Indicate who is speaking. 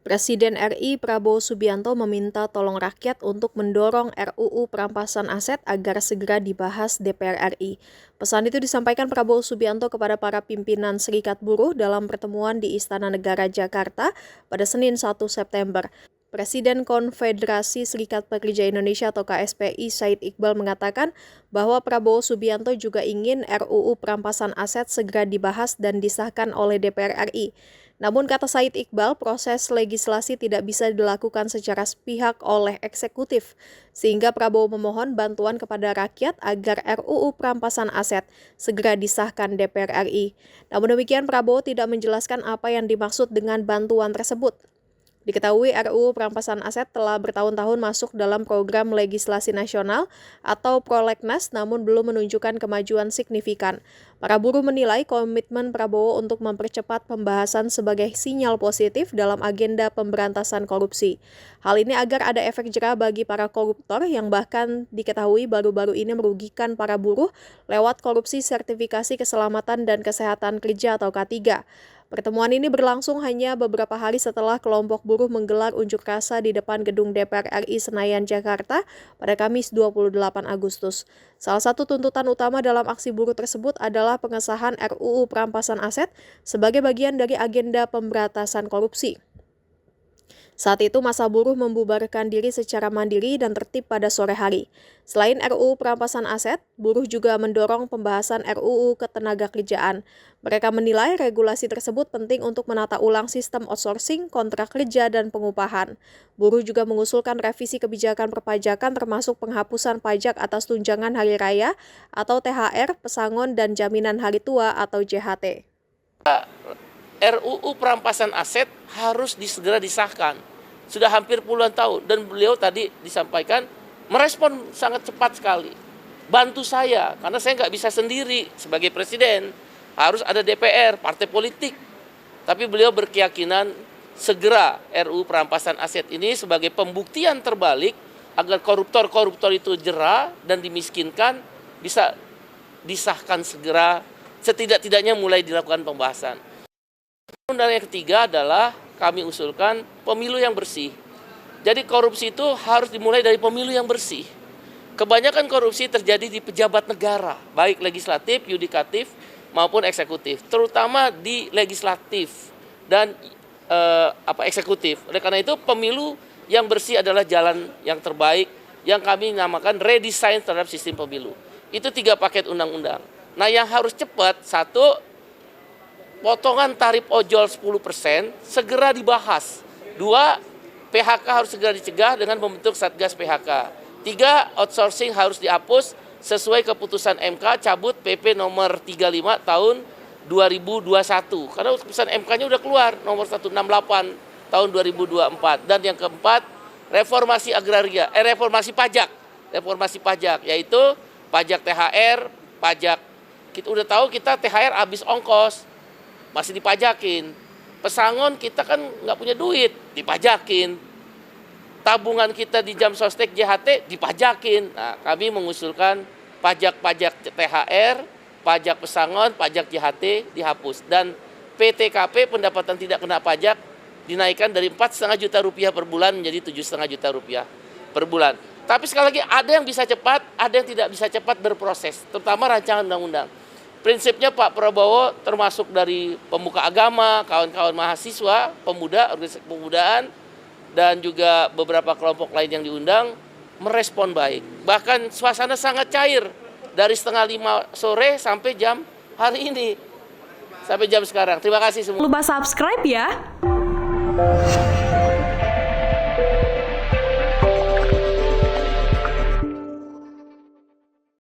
Speaker 1: Presiden RI Prabowo Subianto meminta tolong rakyat untuk mendorong RUU Perampasan Aset agar segera dibahas DPR RI. Pesan itu disampaikan Prabowo Subianto kepada para pimpinan Serikat Buruh dalam pertemuan di Istana Negara Jakarta pada Senin 1 September. Presiden Konfederasi Serikat Pekerja Indonesia atau KSPI Said Iqbal mengatakan bahwa Prabowo Subianto juga ingin RUU Perampasan Aset segera dibahas dan disahkan oleh DPR RI. Namun kata Said Iqbal, proses legislasi tidak bisa dilakukan secara sepihak oleh eksekutif, sehingga Prabowo memohon bantuan kepada rakyat agar RUU Perampasan Aset segera disahkan DPR RI. Namun demikian, Prabowo tidak menjelaskan apa yang dimaksud dengan bantuan tersebut. Diketahui RUU Perampasan Aset telah bertahun-tahun masuk dalam program legislasi nasional atau prolegnas namun belum menunjukkan kemajuan signifikan. Para buruh menilai komitmen Prabowo untuk mempercepat pembahasan sebagai sinyal positif dalam agenda pemberantasan korupsi. Hal ini agar ada efek jera bagi para koruptor yang bahkan diketahui baru-baru ini merugikan para buruh lewat korupsi sertifikasi keselamatan dan kesehatan kerja atau K3. Pertemuan ini berlangsung hanya beberapa hari setelah kelompok buruh menggelar unjuk rasa di depan gedung DPR RI Senayan, Jakarta pada Kamis 28 Agustus. Salah satu tuntutan utama dalam aksi buruh tersebut adalah pengesahan RUU Perampasan Aset sebagai bagian dari agenda pemberantasan korupsi. Saat itu massa buruh membubarkan diri secara mandiri dan tertib pada sore hari. Selain RUU Perampasan Aset, buruh juga mendorong pembahasan RUU Ketenagakerjaan. Mereka menilai regulasi tersebut penting untuk menata ulang sistem outsourcing, kontrak kerja, dan pengupahan. Buruh juga mengusulkan revisi kebijakan perpajakan termasuk penghapusan pajak atas tunjangan hari raya atau THR, pesangon, dan jaminan hari tua atau JHT.
Speaker 2: RUU Perampasan Aset harus segera disahkan. Sudah hampir puluhan tahun dan beliau tadi disampaikan merespon sangat cepat sekali. Bantu saya karena saya nggak bisa sendiri sebagai presiden. Harus ada DPR, partai politik. Tapi beliau berkeyakinan segera RUU Perampasan Aset ini sebagai pembuktian terbalik agar koruptor-koruptor itu jera dan dimiskinkan bisa disahkan segera, setidak-tidaknya mulai dilakukan pembahasan. Dan yang ketiga adalah kami usulkan pemilu yang bersih. Jadi korupsi itu harus dimulai dari pemilu yang bersih. Kebanyakan korupsi terjadi di pejabat negara, baik legislatif, yudikatif, maupun eksekutif. Terutama di legislatif dan eksekutif. Oleh karena itu pemilu yang bersih adalah jalan yang terbaik yang kami namakan redesign terhadap sistem pemilu. Itu 3 paket undang-undang. Nah yang harus cepat, 1, potongan tarif ojol 10% segera dibahas. 2, PHK harus segera dicegah dengan membentuk Satgas PHK. 3, outsourcing harus dihapus sesuai keputusan MK cabut PP nomor 35 tahun 2021. Karena keputusan MK-nya udah keluar nomor 168 tahun 2024. Dan yang keempat, reformasi agraria, reformasi pajak. Reformasi pajak yaitu pajak THR, pajak kita udah tahu kita THR habis ongkos. Masih dipajakin. Pesangon kita kan nggak punya duit, dipajakin. Tabungan kita di jam sostek JHT dipajakin. Nah, kami mengusulkan pajak-pajak THR, pajak pesangon, pajak JHT dihapus. Dan PTKP pendapatan tidak kena pajak dinaikkan dari 4,5 juta rupiah per bulan menjadi 7,5 juta rupiah per bulan. Tapi sekali lagi ada yang bisa cepat, ada yang tidak bisa cepat berproses, terutama rancangan undang-undang. Prinsipnya Pak Prabowo termasuk dari pemuka agama, kawan-kawan mahasiswa, pemuda, organisasi kepemudaan, dan juga beberapa kelompok lain yang diundang, merespon baik. Bahkan suasana sangat cair dari 4:30 sore sampai jam hari ini, sampai jam sekarang. Terima kasih semua.
Speaker 1: Lupa subscribe ya.